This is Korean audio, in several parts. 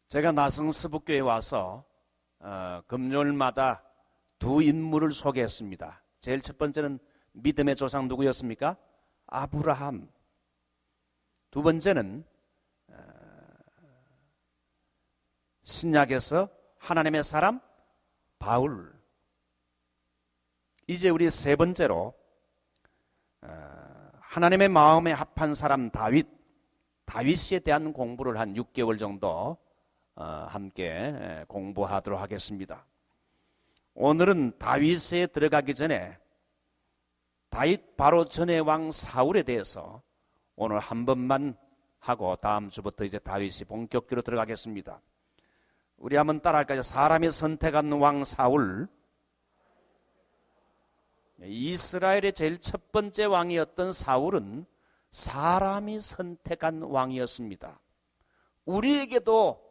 제가 나성서북교에 와서 금요일마다 두 인물을 소개했습니다. 제일 첫 번째는 믿음의 조상 누구였습니까? 아브라함. 두 번째는 신약에서 하나님의 사람 바울. 이제 우리 세 번째로 하나님의 마음에 합한 사람 다윗에 대한 공부를 한 6개월 정도 함께 공부하도록 하겠습니다. 오늘은 다윗에 들어가기 전에 다윗 바로 전의 왕 사울에 대해서 오늘 한 번만 하고 다음 주부터 이제 다윗이 본격적으로 들어가겠습니다. 우리 한번 따라할까요? 사람이 선택한 왕 사울. 이스라엘의 제일 첫 번째 왕이었던 사울은 사람이 선택한 왕이었습니다. 우리에게도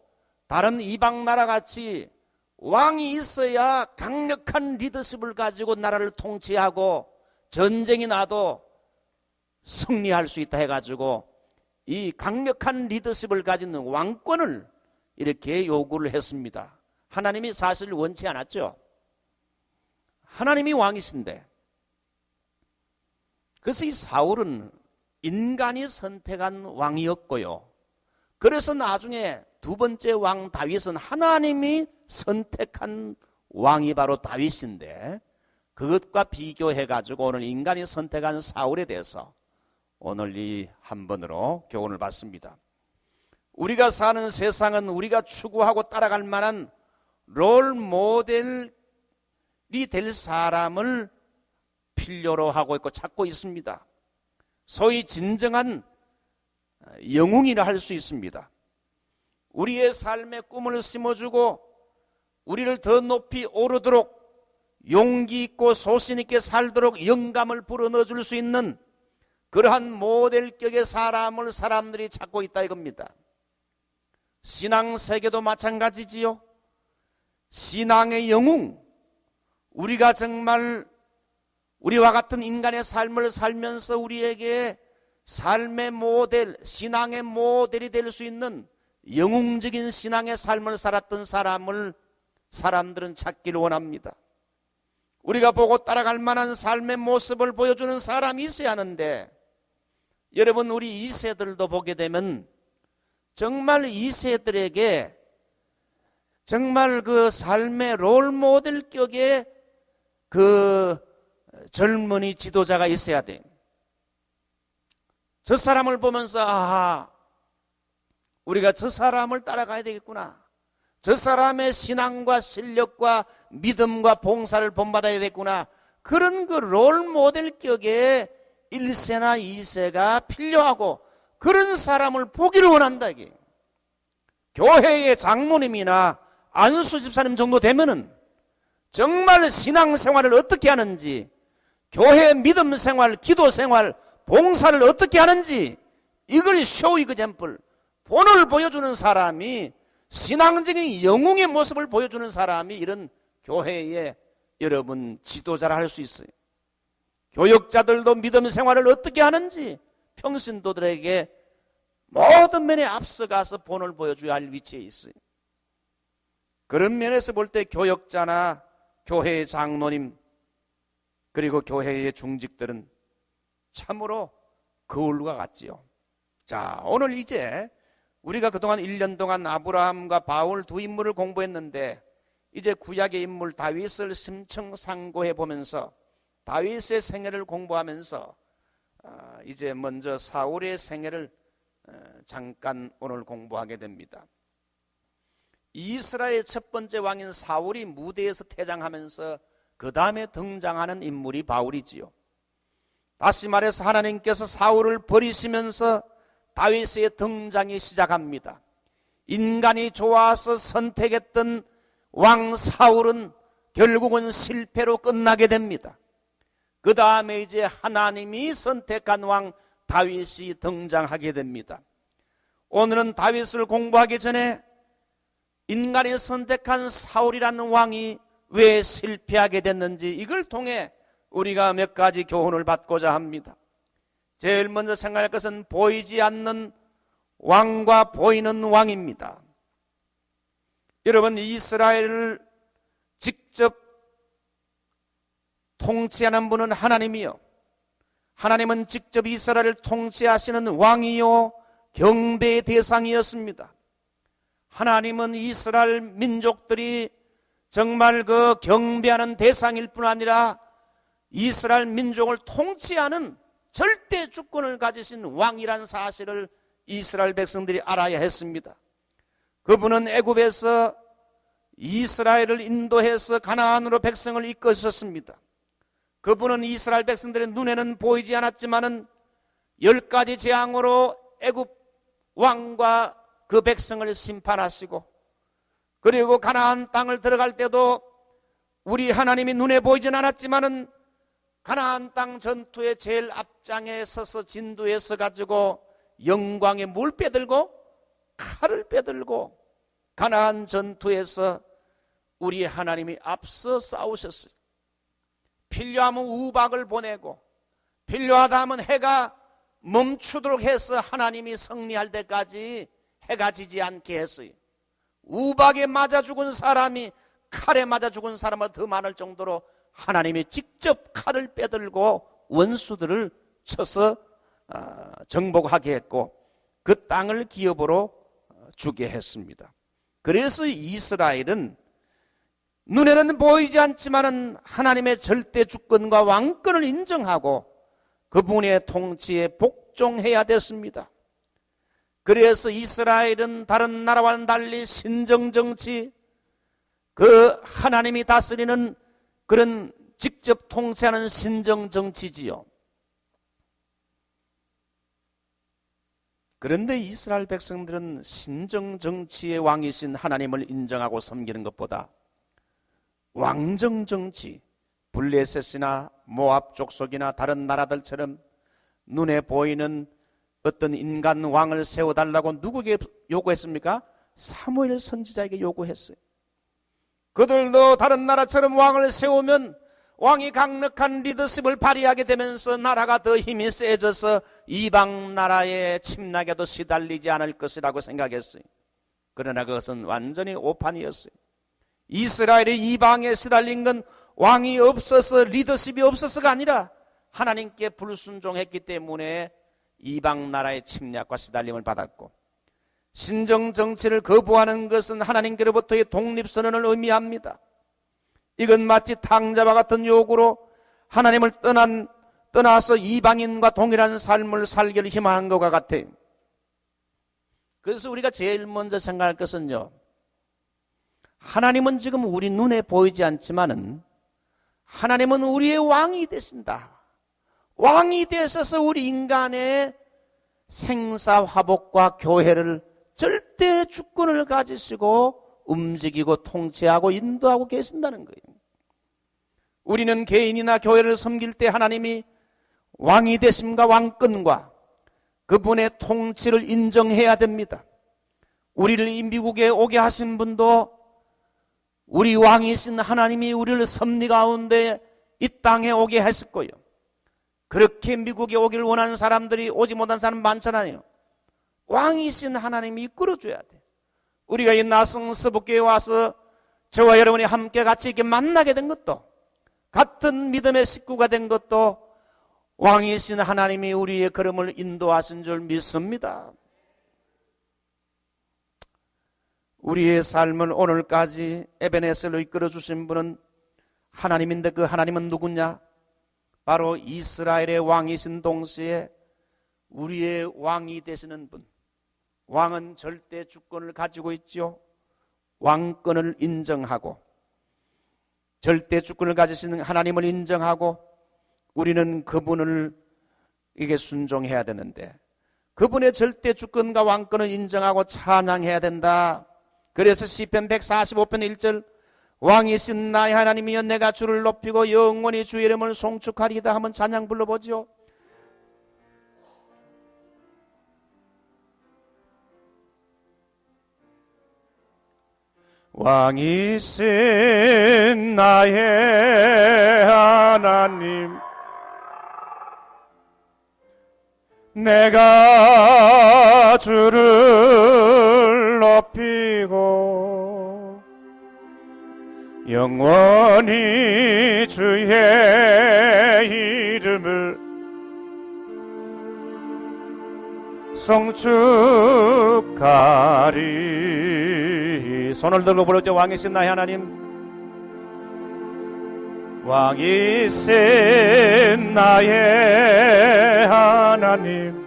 다른 이방 나라 같이 왕이 있어야 강력한 리더십을 가지고 나라를 통치하고 전쟁이 나도 승리할 수 있다 해가지고 이 강력한 리더십을 가진 왕권을 이렇게 요구를 했습니다. 하나님이 사실 원치 않았죠. 하나님이 왕이신데, 그래서 이 사울은 인간이 선택한 왕이었고요. 그래서 나중에 두 번째 왕 다윗은 하나님이 선택한 왕이 바로 다윗인데, 그것과 비교해가지고 오늘 인간이 선택한 사울에 대해서 오늘 이 한 번으로 교훈을 받습니다. 우리가 사는 세상은 우리가 추구하고 따라갈 만한 롤 모델이 될 사람을 필요로 하고 있고 찾고 있습니다. 소위 진정한 영웅이라 할 수 있습니다. 우리의 삶에 꿈을 심어주고 우리를 더 높이 오르도록 용기 있고 소신 있게 살도록 영감을 불어넣어 줄 수 있는 그러한 모델격의 사람을 사람들이 찾고 있다 이겁니다. 신앙 세계도 마찬가지지요. 신앙의 영웅, 우리가 정말 우리와 같은 인간의 삶을 살면서 우리에게 삶의 모델, 신앙의 모델이 될 수 있는 영웅적인 신앙의 삶을 살았던 사람을 사람들은 찾기를 원합니다. 우리가 보고 따라갈 만한 삶의 모습을 보여주는 사람이 있어야 하는데, 여러분 우리 2세들도 보게 되면 정말 2세들에게 정말 그 삶의 롤모델격의 그 젊은이 지도자가 있어야 돼. 저 사람을 보면서 아하, 우리가 저 사람을 따라가야 되겠구나. 저 사람의 신앙과 실력과 믿음과 봉사를 본받아야 되겠구나. 그런 그 롤모델격의 1세나 2세가 필요하고 그런 사람을 보기를 원한다 이게. 교회의 장로님이나 안수 집사님 정도 되면은 정말 신앙생활을 어떻게 하는지, 교회 믿음 생활, 기도 생활, 봉사를 어떻게 하는지 이걸 쇼 이그젬플, 본을 보여주는 사람이, 신앙적인 영웅의 모습을 보여주는 사람이 이런 교회에 여러분 지도자를 할 수 있어요. 교역자들도 믿음 생활을 어떻게 하는지 평신도들에게 모든 면에 앞서가서 본을 보여줘야 할 위치에 있어요. 그런 면에서 볼 때 교역자나 교회의 장로님 그리고 교회의 중직들은 참으로 거울과 같지요. 자, 오늘 이제 우리가 그동안 1년 동안 아브라함과 바울 두 인물을 공부했는데, 이제 구약의 인물 다윗을 심층상고해 보면서 다윗의 생애를 공부하면서 이제 먼저 사울의 생애를 잠깐 오늘 공부하게 됩니다. 이스라엘의 첫 번째 왕인 사울이 무대에서 퇴장하면서 그 다음에 등장하는 인물이 바울이지요. 다시 말해서 하나님께서 사울을 버리시면서 다윗의 등장이 시작합니다. 인간이 좋아서 선택했던 왕 사울은 결국은 실패로 끝나게 됩니다. 그 다음에 이제 하나님이 선택한 왕 다윗이 등장하게 됩니다. 오늘은 다윗을 공부하기 전에 인간이 선택한 사울이라는 왕이 왜 실패하게 됐는지 이걸 통해 우리가 몇 가지 교훈을 받고자 합니다. 제일 먼저 생각할 것은 보이지 않는 왕과 보이는 왕입니다. 여러분, 이스라엘을 직접 통치하는 분은 하나님이요, 하나님은 직접 이스라엘을 통치하시는 왕이요 경배의 대상이었습니다. 하나님은 이스라엘 민족들이 정말 그 경배하는 대상일 뿐 아니라 이스라엘 민족을 통치하는 절대 주권을 가지신 왕이란 사실을 이스라엘 백성들이 알아야 했습니다. 그분은 애굽에서 이스라엘을 인도해서 가나안으로 백성을 이끄셨습니다. 그분은 이스라엘 백성들의 눈에는 보이지 않았지만은 10가지 재앙으로 애굽 왕과 그 백성을 심판하시고, 그리고 가나안 땅을 들어갈 때도 우리 하나님이 눈에 보이진 않았지만은 가나안 땅 전투의 제일 앞장에 서서 진두에 서가지고 영광의 뭘 빼들고 칼을 빼들고 가나안 전투에서 우리 하나님이 앞서 싸우셨어요. 필요하면 우박을 보내고 필요하다 하면 해가 멈추도록 해서 하나님이 승리할 때까지 해가 지지 않게 했어요. 우박에 맞아 죽은 사람이 칼에 맞아 죽은 사람보다 더 많을 정도로 하나님이 직접 칼을 빼들고 원수들을 쳐서 정복하게 했고 그 땅을 기업으로 주게 했습니다. 그래서 이스라엘은 눈에는 보이지 않지만은 하나님의 절대 주권과 왕권을 인정하고 그분의 통치에 복종해야 됐습니다. 그래서 이스라엘은 다른 나라와는 달리 신정정치, 그 하나님이 다스리는 그런 직접 통치하는 신정정치지요. 그런데 이스라엘 백성들은 신정정치의 왕이신 하나님을 인정하고 섬기는 것보다 왕정정치, 블레셋이나 모압 족속이나 다른 나라들처럼 눈에 보이는 어떤 인간 왕을 세워달라고 누구에게 요구했습니까? 사무엘 선지자에게 요구했어요. 그들도 다른 나라처럼 왕을 세우면 왕이 강력한 리더십을 발휘하게 되면서 나라가 더 힘이 세져서 이방 나라의 침략에도 시달리지 않을 것이라고 생각했어요. 그러나 그것은 완전히 오판이었어요. 이스라엘이 이방에 시달린 건 왕이 없어서 리더십이 없어서가 아니라 하나님께 불순종했기 때문에 이방 나라의 침략과 시달림을 받았고, 신정정치를 거부하는 것은 하나님께로부터의 독립선언을 의미합니다. 이건 마치 탕자와 같은 요구로 하나님을 떠나서 이방인과 동일한 삶을 살기를 희망한 것과 같아요. 그래서 우리가 제일 먼저 생각할 것은요, 하나님은 지금 우리 눈에 보이지 않지만은 하나님은 우리의 왕이 되신다. 왕이 되셔서 우리 인간의 생사화복과 교회를 절대 주권을 가지시고 움직이고 통치하고 인도하고 계신다는 거예요. 우리는 개인이나 교회를 섬길 때 하나님이 왕이 되심과 왕권과 그분의 통치를 인정해야 됩니다. 우리를 이 미국에 오게 하신 분도 우리 왕이신 하나님이 우리를 섭리 가운데 이 땅에 오게 했을 거예요. 그렇게 미국에 오기를 원하는 사람들이 오지 못한 사람 많잖아요. 왕이신 하나님이 이끌어줘야 돼. 우리가 이 나성 서북교에 와서 저와 여러분이 함께 같이 이렇게 만나게 된 것도, 같은 믿음의 식구가 된 것도 왕이신 하나님이 우리의 걸음을 인도하신 줄 믿습니다. 우리의 삶을 오늘까지 에베네셀로 이끌어주신 분은 하나님인데 그 하나님은 누구냐? 바로 이스라엘의 왕이신 동시에 우리의 왕이 되시는 분. 왕은 절대 주권을 가지고 있지요. 왕권을 인정하고 절대 주권을 가지시는 하나님을 인정하고 우리는 그분을 이게 순종해야 되는데, 그분의 절대 주권과 왕권을 인정하고 찬양해야 된다. 그래서 시편 145편 1절, 왕이신 나의 하나님이여 내가 주를 높이고 영원히 주의 이름을 송축하리이다 하면 찬양 불러보죠. 왕이신 나의 하나님 내가 주를 높이고 영원히 주의 이름을 송축하리. 손을 들고 부르죠. 왕이신 나의 하나님, 왕이신 나의 하나님,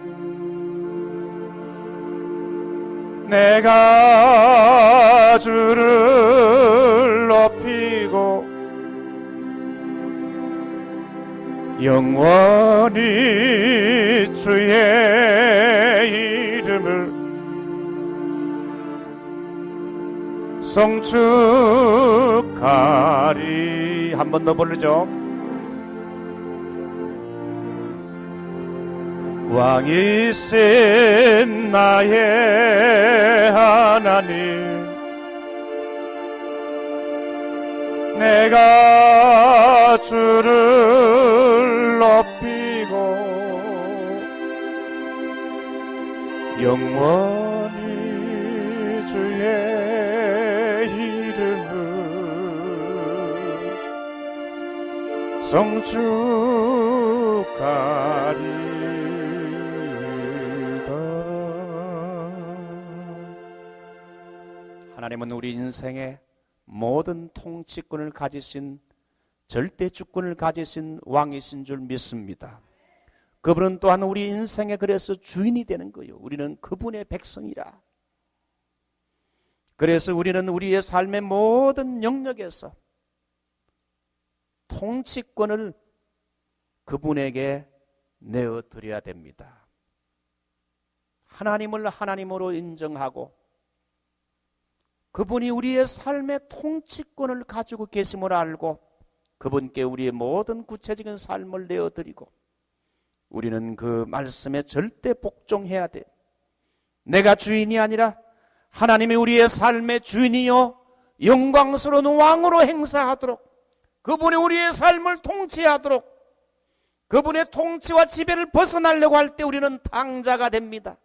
내가 주를 높이고 영원히 주의 이름을 송축하리. 한 번 더 부르죠. 왕이신 나의 하나님, 내가 주를 높이고 영원히 주의 이름을 송축하리. 하나님은 우리 인생의 모든 통치권을 가지신, 절대 주권을 가지신 왕이신 줄 믿습니다. 그분은 또한 우리 인생에 그래서 주인이 되는 거예요. 우리는 그분의 백성이라. 그래서 우리는 우리의 삶의 모든 영역에서 통치권을 그분에게 내어드려야 됩니다. 하나님을 하나님으로 인정하고 그분이 우리의 삶의 통치권을 가지고 계심을 알고 그분께 우리의 모든 구체적인 삶을 내어드리고 우리는 그 말씀에 절대 복종해야 돼. 내가 주인이 아니라 하나님이 우리의 삶의 주인이요 영광스러운 왕으로 행사하도록, 그분이 우리의 삶을 통치하도록, 그분의 통치와 지배를 벗어나려고 할 때 우리는 탕자가 됩니다.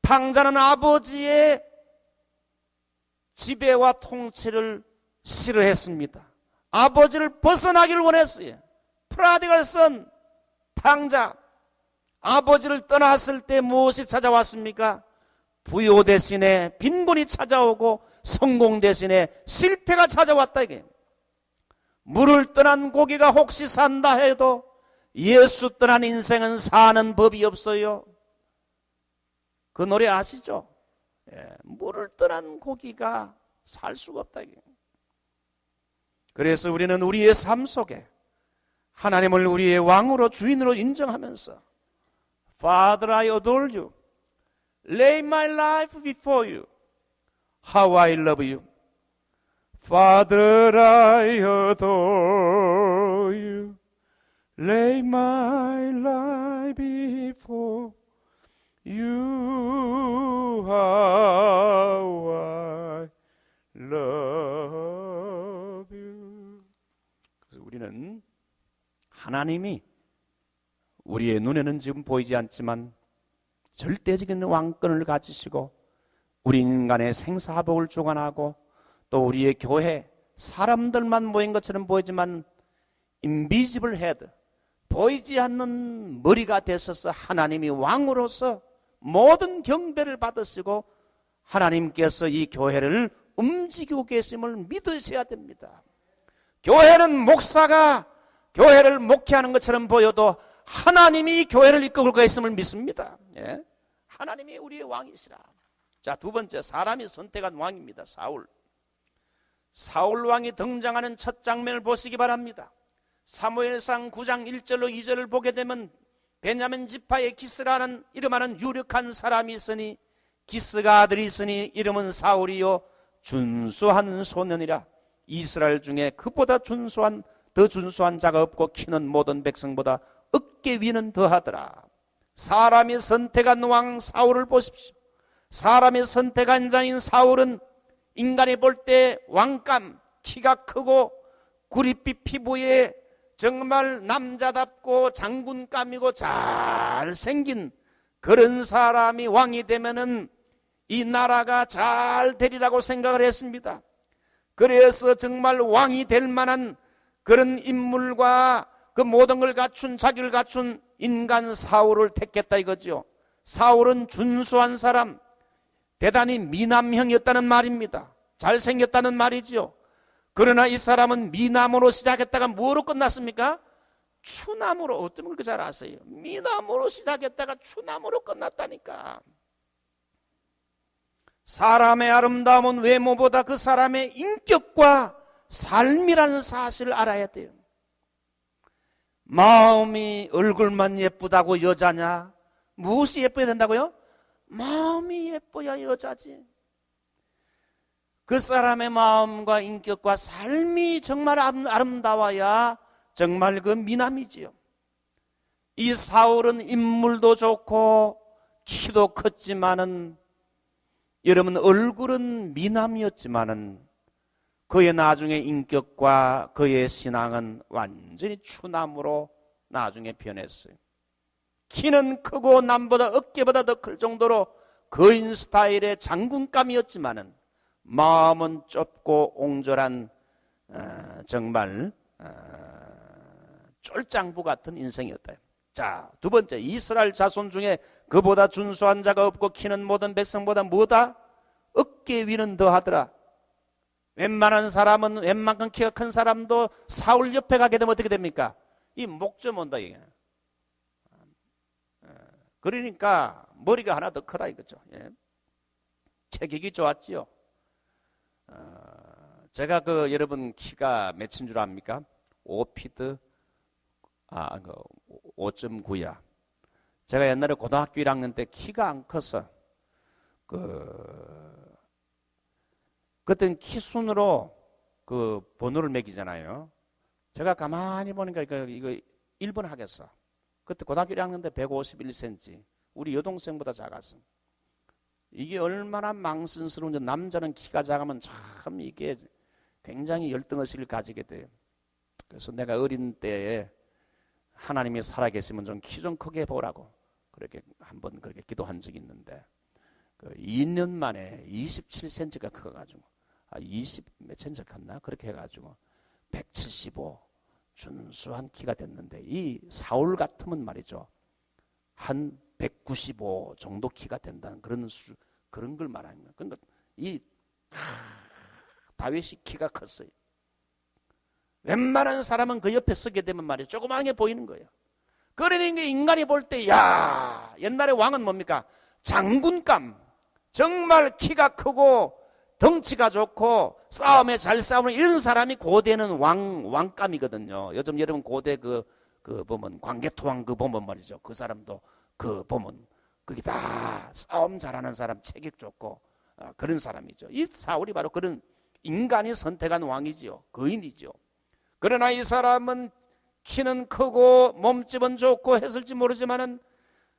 탕자는 아버지의 지배와 통치를 싫어했습니다. 아버지를 벗어나기를 원했어요. 프라디갈 선, 탕자. 아버지를 떠났을 때 무엇이 찾아왔습니까? 부요 대신에 빈곤이 찾아오고 성공 대신에 실패가 찾아왔다 이게. 물을 떠난 고기가 혹시 산다 해도 예수 떠난 인생은 사는 법이 없어요. 그 노래 아시죠? 물을 떠난 고기가 살 수가 없다 이게. 그래서 우리는 우리의 삶 속에 하나님을 우리의 왕으로 주인으로 인정하면서 Father, I adore you. Lay my life before you. How I love you. Father, I adore you. Lay my life before you. How I love you. 그래서 우리는 하나님이 우리의 눈에는 지금 보이지 않지만 절대적인 왕권을 가지시고 우리 인간의 생사복을 주관하고 또 우리의 교회 사람들만 모인 것처럼 보이지만 인비지블 헤드, 보이지 않는 머리가 되셔서 하나님이 왕으로서 모든 경배를 받으시고 하나님께서 이 교회를 움직이고 계심을 믿으셔야 됩니다. 교회는 목사가 교회를 목회하는 것처럼 보여도 하나님이 교회를 이끌고 계심을 믿습니다. 예? 하나님이 우리의 왕이시라. 자, 두 번째, 사람이 선택한 왕입니다. 사울 왕이 등장하는 첫 장면을 보시기 바랍니다. 사무엘상 9장 1절로 2절을 보게 되면 베냐민 지파의 기스라는 이름하는 유력한 사람이 있으니 기스가 아들이 있으니 이름은 사울이요 준수한 소년이라. 이스라엘 중에 그보다 더 준수한 자가 없고 키는 모든 백성보다 어깨 위는 더하더라. 사람이 선택한 왕 사울을 보십시오. 사람이 선택한 자인 사울은 인간이 볼 때 왕감, 키가 크고 구릿빛 피부에 정말 남자답고 장군감이고 잘생긴 그런 사람이 왕이 되면은 이 나라가 잘 되리라고 생각을 했습니다. 그래서 정말 왕이 될 만한 그런 인물과 그 모든 걸 갖춘, 자기를 갖춘 인간 사울을 택했다 이거죠. 사울은 준수한 사람, 대단히 미남형이었다는 말입니다. 잘생겼다는 말이죠. 그러나 이 사람은 미남으로 시작했다가 뭐로 끝났습니까? 추남으로. 어쩌면 그렇게 잘 아세요. 미남으로 시작했다가 추남으로 끝났다니까. 사람의 아름다움은 외모보다 그 사람의 인격과 삶이라는 사실을 알아야 돼요. 마음이 얼굴만 예쁘다고 여자냐? 무엇이 예뻐야 된다고요? 마음이 예뻐야 여자지. 그 사람의 마음과 인격과 삶이 정말 아름다워야 정말 그 미남이지요. 이 사울은 인물도 좋고 키도 컸지만은, 여러분, 얼굴은 미남이었지만은 그의 나중에 인격과 그의 신앙은 완전히 추남으로 나중에 변했어요. 키는 크고 남보다 어깨보다 더 클 정도로 거인 스타일의 장군감이었지만은 마음은 좁고 옹졸한 정말 쫄장부 같은 인생이었다. 자, 두 번째, 이스라엘 자손 중에 그보다 준수한 자가 없고 키는 모든 백성보다 뭐다? 어깨 위는 더하더라. 웬만한 사람은, 웬만큼 키가 큰 사람도 사울 옆에 가게 되면 어떻게 됩니까? 이 목 좀 온다 이게. 그러니까 머리가 하나 더 크다 이거죠. 예. 체격이 좋았지요. 제가 그 여러분 키가 몇인 줄 압니까? 5피트 5.9야. 제가 옛날에 고등학교 1학년 때 키가 안 컸어. 그때는 키 순으로 그 번호를 매기잖아요. 제가 가만히 보니까 이거 1번 하겠어. 그때 고등학교 1학년 때 151cm. 우리 여동생보다 작았어. 이게 얼마나 망신스러운지. 남자는 키가 작으면 참 이게 굉장히 열등의식을 가지게 돼요. 그래서 내가 어린 때에 하나님이 살아계시면 좀 키 좀 크게 보라고 그렇게 한번 그렇게 기도한 적이 있는데, 2년 만에 27cm가 커가지고 20 몇 cm 컸나 그렇게 해가지고 175 준수한 키가 됐는데, 이 사울 같으면 말이죠 한 195 정도 키가 된다는 그런 걸 말하는 거예요. 그러니까 이 다윗이 키가 컸어요. 웬만한 사람은 그 옆에 서게 되면 말이죠 조그맣게 보이는 거예요. 그러니까 인간이 볼 때, 야, 옛날에 왕은 뭡니까? 장군감. 정말 키가 크고 덩치가 좋고 싸움에 잘 싸우는 이런 사람이 고대는 왕감이거든요. 요즘 여러분 고대 그 보면 광개토왕 그 보면 말이죠. 그 사람도 그 보면 그게 다 싸움 잘하는 사람, 체격 좋고 그런 사람이죠. 이 사울이 바로 그런 인간이 선택한 왕이지요. 거인이죠. 그러나 이 사람은 키는 크고 몸집은 좋고 했을지 모르지만은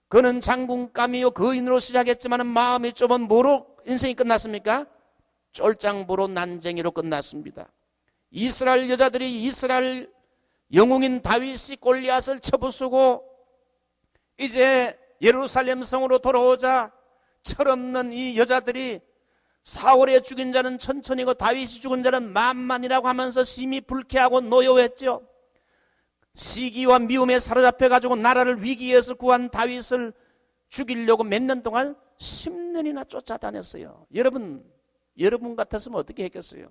그는 장군감이요 거인으로 시작했지만은 마음이 좁은 뭐로 인생이 끝났습니까? 쫄장부로 난쟁이로 끝났습니다. 이스라엘 여자들이 이스라엘 영웅인 다윗이 골리앗을 쳐부수고 이제 예루살렘 성으로 돌아오자 철없는 이 여자들이 사울의 죽인 자는 천천히고 다윗이 죽은 자는 만만이라고 하면서 심히 불쾌하고 노여웠죠. 시기와 미움에 사로잡혀가지고 나라를 위기에서 구한 다윗을 죽이려고 몇 년 동안 10년이나 쫓아다녔어요. 여러분 같았으면 어떻게 했겠어요?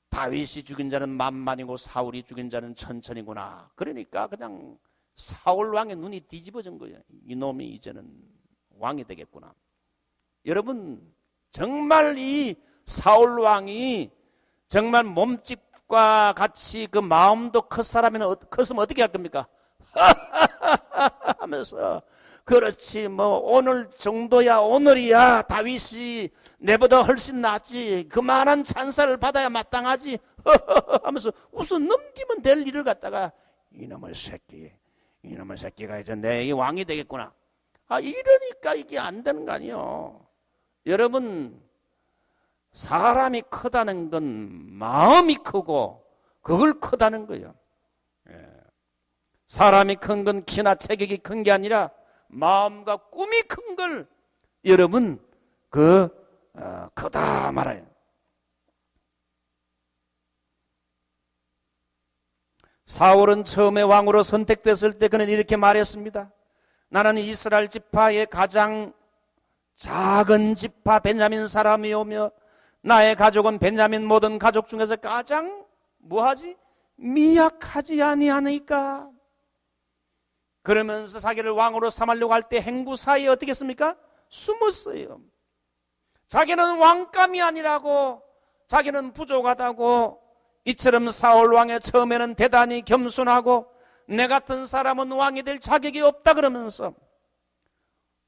다윗이 죽인 자는 만만이고 사울이 죽인 자는 천천히구나. 그러니까 그냥 사울 왕의 눈이 뒤집어진 거예요. 이놈이 이제는 왕이 되겠구나. 여러분, 정말 이 사울 왕이 정말 몸집과 같이 그 마음도 컸으면 어떻게 할 겁니까? 하면서 그렇지 뭐 오늘 정도야 오늘이야 다윗이 내보다 훨씬 낫지 그만한 찬사를 받아야 마땅하지 하면서 우선 넘기면 될 일을 갖다가 이놈의 새끼가 이제 내 왕이 되겠구나. 이러니까 이게 안 되는 거 아니에요. 여러분, 사람이 크다는 건 마음이 크고 그걸 크다는 거예요. 사람이 큰 건 키나 체격이 큰 게 아니라 마음과 꿈이 큰 걸 여러분 크다 말아요. 사울은 처음에 왕으로 선택됐을 때 그는 이렇게 말했습니다. 나는 이스라엘 지파의 가장 작은 지파 베냐민 사람이오며 나의 가족은 베냐민 모든 가족 중에서 가장 뭐하지? 미약하지 아니하니까. 그러면서 자기를 왕으로 삼으려고 할 때 행구 사이에 어떻게 했습니까? 숨었어요. 자기는 왕감이 아니라고, 자기는 부족하다고. 이처럼 사울 왕의 처음에는 대단히 겸손하고 내 같은 사람은 왕이 될 자격이 없다 그러면서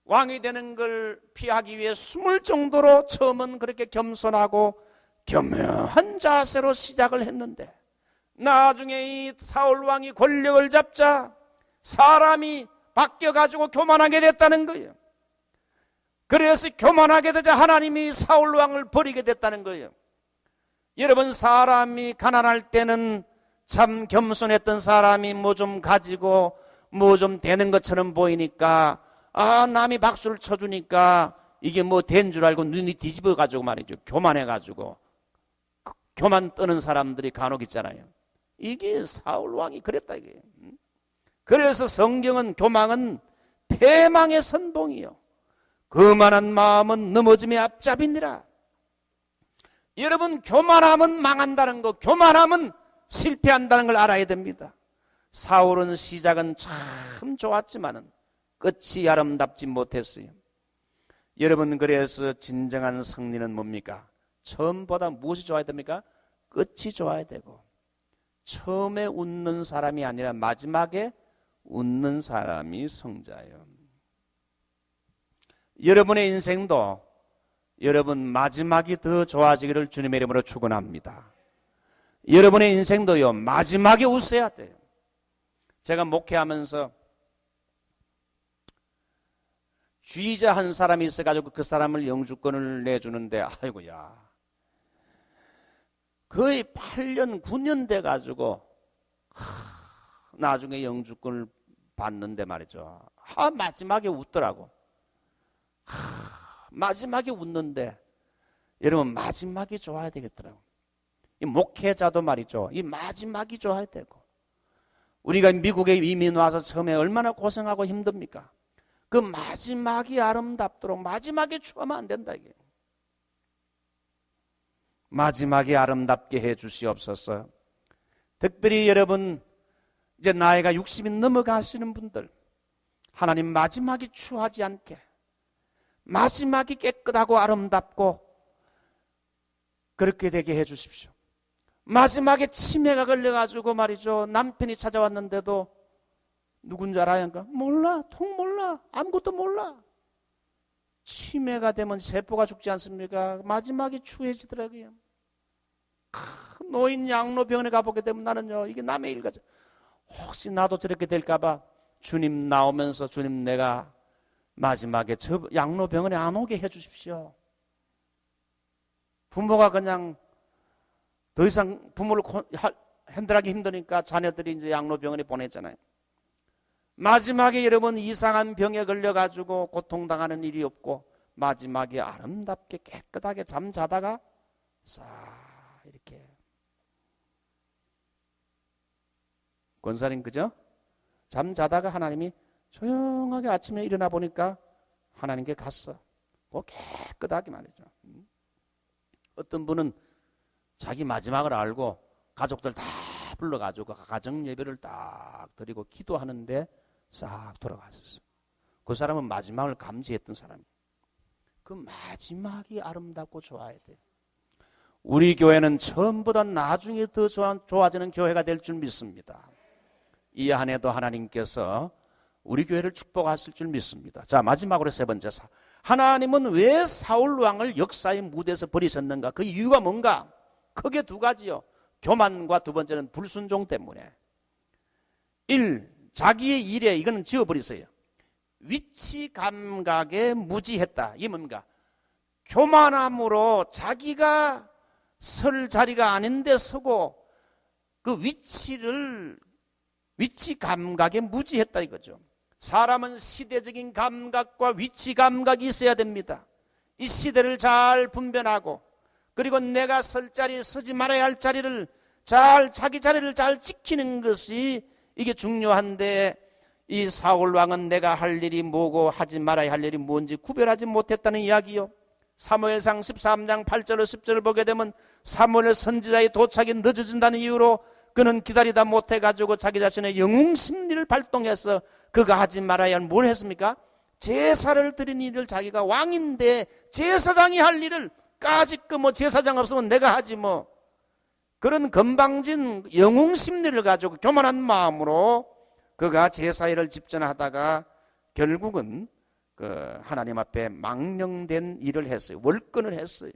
왕이 되는 걸 피하기 위해 숨을 정도로 처음은 그렇게 겸손하고 겸허한 자세로 시작을 했는데, 나중에 이 사울 왕이 권력을 잡자 사람이 바뀌어가지고 교만하게 됐다는 거예요. 그래서 교만하게 되자 하나님이 사울 왕을 버리게 됐다는 거예요. 여러분, 사람이 가난할 때는 참 겸손했던 사람이 뭐 좀 가지고 뭐 좀 되는 것처럼 보이니까, 남이 박수를 쳐주니까 이게 뭐 된 줄 알고 눈이 뒤집어가지고 말이죠. 교만해가지고 교만 떠는 사람들이 간혹 있잖아요. 이게 사울 왕이 그랬다 이게. 그래서 성경은 교만은 패망의 선봉이요, 거만한 마음은 넘어짐의 앞잡이니라. 여러분, 교만하면 망한다는 거, 교만하면 실패한다는 걸 알아야 됩니다. 사울은 시작은 참 좋았지만은 끝이 아름답지 못했어요. 여러분, 그래서 진정한 승리는 뭡니까? 처음보다 무엇이 좋아야 됩니까? 끝이 좋아야 되고, 처음에 웃는 사람이 아니라 마지막에 웃는 사람이 성자예요. 여러분의 인생도 여러분 마지막이 더 좋아지기를 주님의 이름으로 축원합니다. 여러분의 인생도요, 마지막에 웃어야 돼요. 제가 목회하면서 쥐자 한 사람이 있어가지고 그 사람을 영주권을 내주는데, 아이고야, 거의 8년 9년 돼가지고 나중에 영주권을 받는데 말이죠, 마지막에 웃더라고. 마지막에 웃는데, 여러분 마지막이 좋아야 되겠더라고. 이 목회자도 말이죠, 이 마지막이 좋아야 되고. 우리가 미국에 이민 와서 처음에 얼마나 고생하고 힘듭니까? 그 마지막이 아름답도록 마지막에 추하면 안 된다 이게. 마지막이 아름답게 해 주시옵소서. 특별히 여러분 이제 나이가 60이 넘어가시는 분들, 하나님 마지막이 추하지 않게, 마지막이 깨끗하고 아름답고 그렇게 되게 해 주십시오. 마지막에 치매가 걸려가지고 말이죠, 남편이 찾아왔는데도 누군지 알아요? 몰라, 통 몰라, 아무것도 몰라. 치매가 되면 세포가 죽지 않습니까? 마지막에 추해지더라고요. 노인 양로병원에 가보게 되면 나는요, 이게 남의 일 같죠. 혹시 나도 저렇게 될까봐 주님 나오면서, 주님 내가 마지막에 저 양로병원에 안 오게 해주십시오. 부모가 그냥 더 이상 부모를 핸들하기 힘드니까 자녀들이 이제 양로병원에 보냈잖아요. 마지막에 여러분 이상한 병에 걸려가지고 고통당하는 일이 없고, 마지막에 아름답게 깨끗하게 잠자다가 싹 이렇게. 권사님 그죠? 잠자다가 하나님이 조용하게 아침에 일어나 보니까 하나님께 갔어. 깨끗하게 말이죠. 어떤 분은 자기 마지막을 알고 가족들 다 불러가지고 가정 예배를 딱 드리고 기도하는데 싹 돌아갔었어. 그 사람은 마지막을 감지했던 사람이에요. 그 마지막이 아름답고 좋아야 돼. 우리 교회는 처음보다 나중에 더 좋아지는 교회가 될 줄 믿습니다. 이 한 해도 하나님께서 우리 교회를 축복하실 줄 믿습니다. 자, 마지막으로 세 번째, 하나님은 왜 사울 왕을 역사의 무대에서 버리셨는가? 그 이유가 뭔가? 크게 두 가지요. 교만과 두 번째는 불순종 때문에. 1. 자기의 일에, 이거는 지워버리세요. 위치 감각에 무지했다. 이게 뭡니까? 교만함으로 자기가 설 자리가 아닌데 서고 그 위치 감각에 무지했다 이거죠. 사람은 시대적인 감각과 위치 감각이 있어야 됩니다. 이 시대를 잘 분별하고, 그리고 내가 설 자리에 서지 말아야 할 자리를 자기 자리를 잘 지키는 것이 이게 중요한데, 이 사울 왕은 내가 할 일이 뭐고 하지 말아야 할 일이 뭔지 구별하지 못했다는 이야기요. 사무엘상 13장 8절로 10절을 보게 되면 사무엘 선지자의 도착이 늦어진다는 이유로 그는 기다리다 못해가지고 자기 자신의 영웅 심리를 발동해서 그가 하지 말아야 할 뭘 했습니까? 제사를 드린 일을, 자기가 왕인데 제사장이 할 일을 까짓 뭐 제사장 없으면 내가 하지 뭐, 그런 건방진 영웅 심리를 가지고 교만한 마음으로 그가 제사일을 집전하다가 결국은 그 하나님 앞에 망령된 일을 했어요. 월권을 했어요.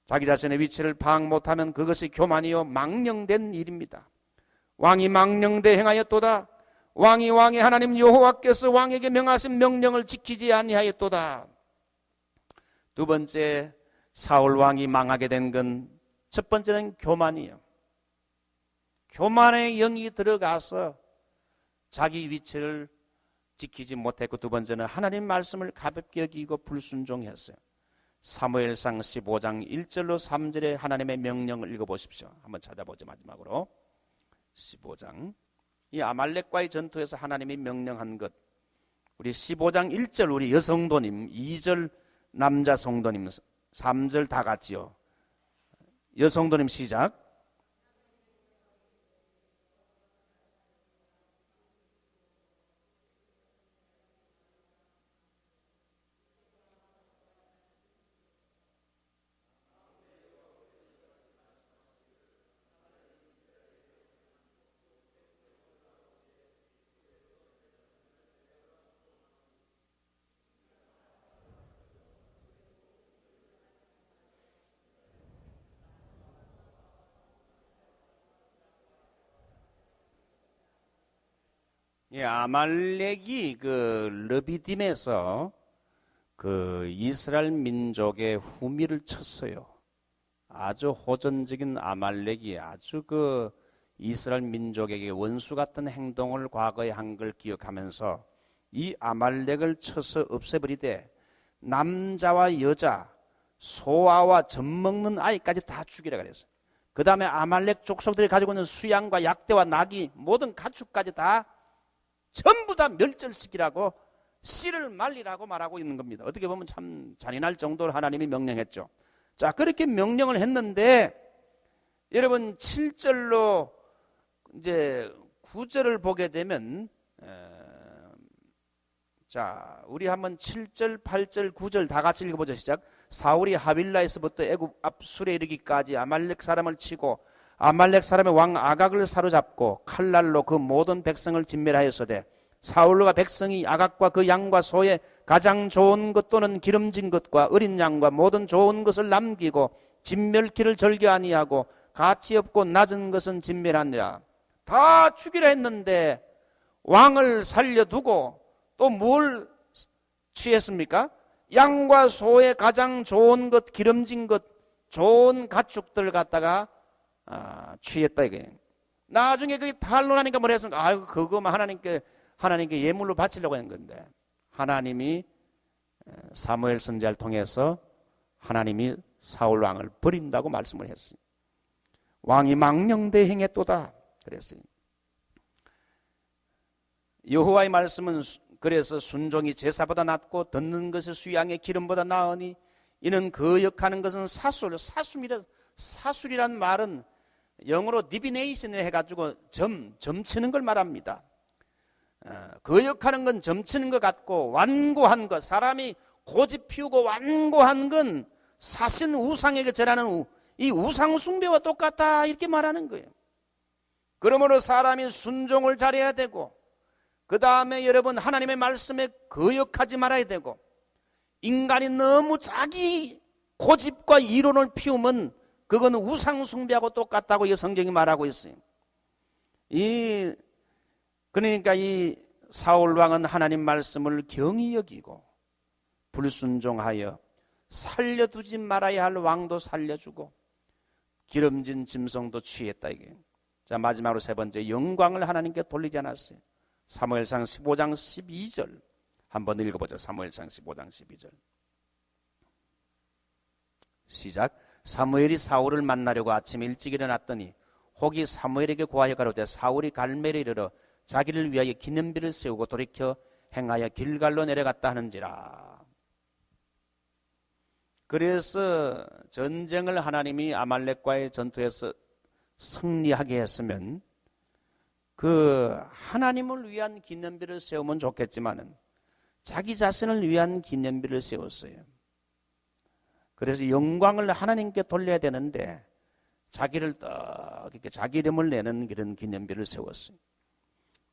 자기 자신의 위치를 파악 못하면 그것이 교만이요 망령된 일입니다. 왕이 망령되 행하였도다. 왕이 하나님 여호와께서 왕에게 명하신 명령을 지키지 아니하였도다. 두 번째, 사울 왕이 망하게 된 건 첫 번째는 교만이에요. 교만의 영이 들어가서 자기 위치를 지키지 못했고, 두 번째는 하나님 말씀을 가볍게 여기고 불순종했어요. 사무엘상 15장 1절로 3절에 하나님의 명령을 읽어보십시오. 한번 찾아보죠. 마지막으로 15장, 이 아말렉과의 전투에서 하나님이 명령한 것, 우리 15장 1절 우리 여성도님, 2절 남자 성도님, 3절 다 같이요. 여성도님 시작. 예, 아말렉이 그 르비딤에서 그 이스라엘 민족의 후미를 쳤어요. 아주 호전적인 아말렉이 아주 그 이스라엘 민족에게 원수 같은 행동을 과거에 한 걸 기억하면서 이 아말렉을 쳐서 없애버리되 남자와 여자, 소아와 젖 먹는 아이까지 다 죽이라 그랬어요. 그 다음에 아말렉 족속들이 가지고 있는 수양과 약대와 나귀, 모든 가축까지 다 전부 다 멸절시키라고, 씨를 말리라고 말하고 있는 겁니다. 어떻게 보면 참 잔인할 정도로 하나님이 명령했죠. 자, 그렇게 명령을 했는데 여러분 7절로 이제 9절을 보게 되면, 자, 우리 한번 7절, 8절, 9절 다 같이 읽어보죠. 시작. 사울이 하빌라에서부터 애굽 앞술에 이르기까지 아말렉 사람을 치고 아말렉 사람의 왕 아각을 사로잡고 칼날로 그 모든 백성을 진멸하였으되 사울과 백성이 아각과 그 양과 소의 가장 좋은 것 또는 기름진 것과 어린 양과 모든 좋은 것을 남기고 진멸키를 절개 아니하고 가치 없고 낮은 것은 진멸하니라. 다 죽이라 했는데 왕을 살려두고 또 뭘 취했습니까? 양과 소의 가장 좋은 것, 기름진 것, 좋은 가축들 갖다가 취했다 이게. 나중에 그게 탄로나니까 뭘 했습니까? 아이고 그거만 하나님께 예물로 바치려고 한 건데, 하나님이 사무엘 선지자를 통해서 하나님이 사울 왕을 버린다고 말씀을 했어요. 왕이 망령되 행했도다 그랬어요. 여호와의 말씀은 그래서 순종이 제사보다 낫고 듣는 것이 수양의 기름보다 나으니 이는 거역하는 것은 사술이란 말은 영어로 디비네이션을 해가지고 점치는 걸 말합니다. 거역하는 건 점치는 것 같고, 완고한 것, 사람이 고집 피우고 완고한 건 사신 우상에게 절하는 이 우상 숭배와 똑같다 이렇게 말하는 거예요. 그러므로 사람이 순종을 잘해야 되고, 그 다음에 여러분 하나님의 말씀에 거역하지 말아야 되고, 인간이 너무 자기 고집과 이론을 피우면 그거는 우상 숭배하고 똑같다고 이 성경이 말하고 있어요. 그러니까 이 사울 왕은 하나님 말씀을 경히 여기고 불순종하여 살려두지 말아야 할 왕도 살려주고 기름진 짐승도 취했다 이게. 자, 마지막으로 세 번째, 영광을 하나님께 돌리지 않았어요. 사무엘상 15장 12절 한번 읽어보죠. 사무엘상 15장 12절 시작. 사무엘이 사울을 만나려고 아침에 일찍 일어났더니 혹이 사무엘에게 고하여 가로되 사울이 갈멜에 이르러 자기를 위하여 기념비를 세우고 돌이켜 행하여 길갈로 내려갔다 하는지라. 그래서 전쟁을 하나님이 아말렉과의 전투에서 승리하게 했으면 그 하나님을 위한 기념비를 세우면 좋겠지만은 자기 자신을 위한 기념비를 세웠어요. 그래서 영광을 하나님께 돌려야 되는데 자기를 딱 이렇게 자기 이름을 내는 그런 기념비를 세웠어요.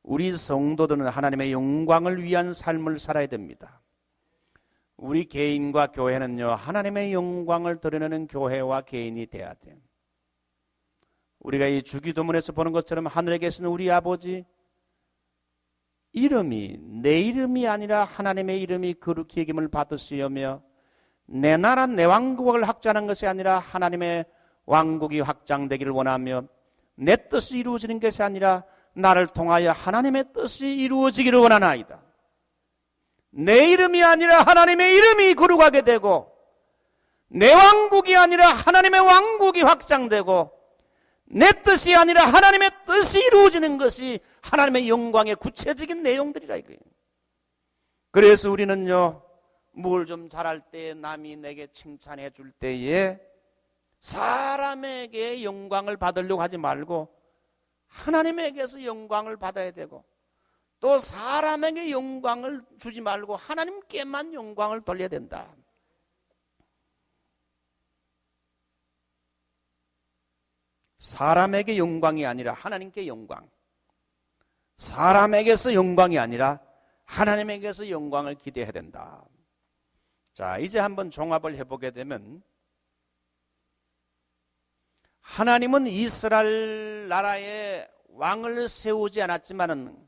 우리 성도들은 하나님의 영광을 위한 삶을 살아야 됩니다. 우리 개인과 교회는요, 하나님의 영광을 드러내는 교회와 개인이 돼야 돼요. 우리가 이 주기도문에서 보는 것처럼 하늘에 계신 우리 아버지 이름이 내 이름이 아니라 하나님의 이름이 거룩히 여김을 받으시오며 내 나라 내 왕국을 확장하는 것이 아니라 하나님의 왕국이 확장되기를 원하며 내 뜻이 이루어지는 것이 아니라 나를 통하여 하나님의 뜻이 이루어지기를 원하나이다. 내 이름이 아니라 하나님의 이름이 거룩하게 되고 내 왕국이 아니라 하나님의 왕국이 확장되고 내 뜻이 아니라 하나님의 뜻이 이루어지는 것이 하나님의 영광의 구체적인 내용들이라 이거예요. 그래서 우리는요, 뭘 좀 잘할 때 남이 내게 칭찬해 줄 때에 사람에게 영광을 받으려고 하지 말고 하나님에게서 영광을 받아야 되고 또 사람에게 영광을 주지 말고 하나님께만 영광을 돌려야 된다. 사람에게 영광이 아니라 하나님께 영광, 사람에게서 영광이 아니라 하나님에게서 영광을 기대해야 된다. 자, 이제 한번 종합을 해보게 되면 하나님은 이스라엘 나라에 왕을 세우지 않았지만은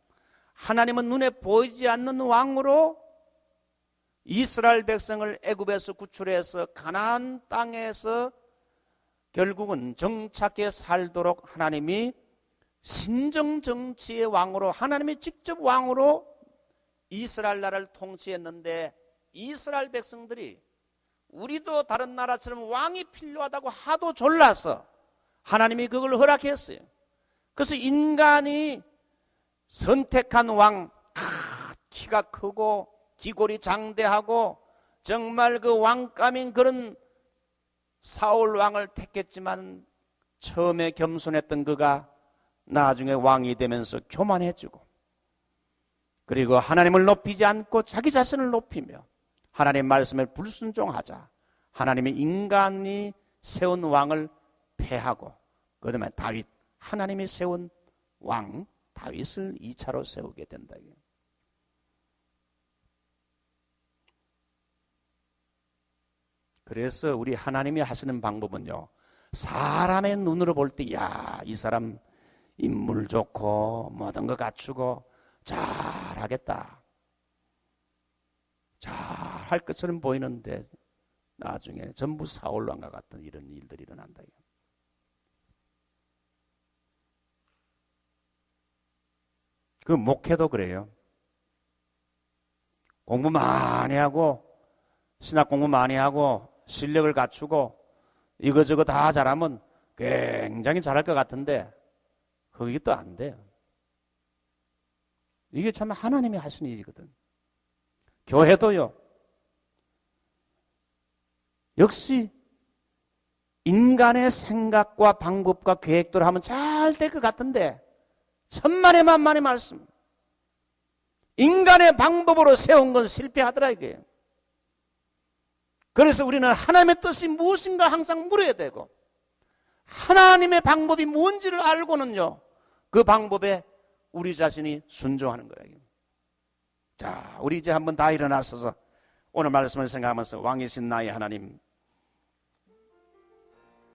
하나님은 눈에 보이지 않는 왕으로 이스라엘 백성을 애굽에서 구출해서 가나안 땅에서 결국은 정착해 살도록 하나님이 신정 정치의 왕으로 하나님이 직접 왕으로 이스라엘 나라를 통치했는데 이스라엘 백성들이 우리도 다른 나라처럼 왕이 필요하다고 하도 졸라서 하나님이 그걸 허락했어요. 그래서 인간이 선택한 왕, 키가 크고 기골이 장대하고 정말 그 왕감인 그런 사울 왕을 택했지만 처음에 겸손했던 그가 나중에 왕이 되면서 교만해지고 그리고 하나님을 높이지 않고 자기 자신을 높이며 하나님 말씀에 불순종하자 하나님의 인간이 세운 왕을 패하고 그다음에 다윗, 하나님이 세운 왕 다윗을 2차로 세우게 된다. 그래서 우리 하나님이 하시는 방법은요, 사람의 눈으로 볼 때 야, 이 사람 인물 좋고 모든 거 갖추고 잘하겠다, 잘할 것처럼 보이는데 나중에 전부 사울왕과 같은 이런 일들이 일어난다. 그 목회도 그래요. 공부 많이 하고 신학 공부 많이 하고 실력을 갖추고 이거저거 다 잘하면 굉장히 잘할 것 같은데 그게 또 안 돼요. 이게 참 하나님이 하시는 일이거든. 교회도요, 역시 인간의 생각과 방법과 계획대로 하면 잘 될 것 같은데 천만의 만만의 말씀, 인간의 방법으로 세운 건 실패하더라 이게요. 그래서 우리는 하나님의 뜻이 무엇인가 항상 물어야 되고 하나님의 방법이 뭔지를 알고는요, 그 방법에 우리 자신이 순종하는 거예요. 자, 우리 이제 한번 다 일어나서서 오늘 말씀을 생각하면서 왕이신 나의 하나님,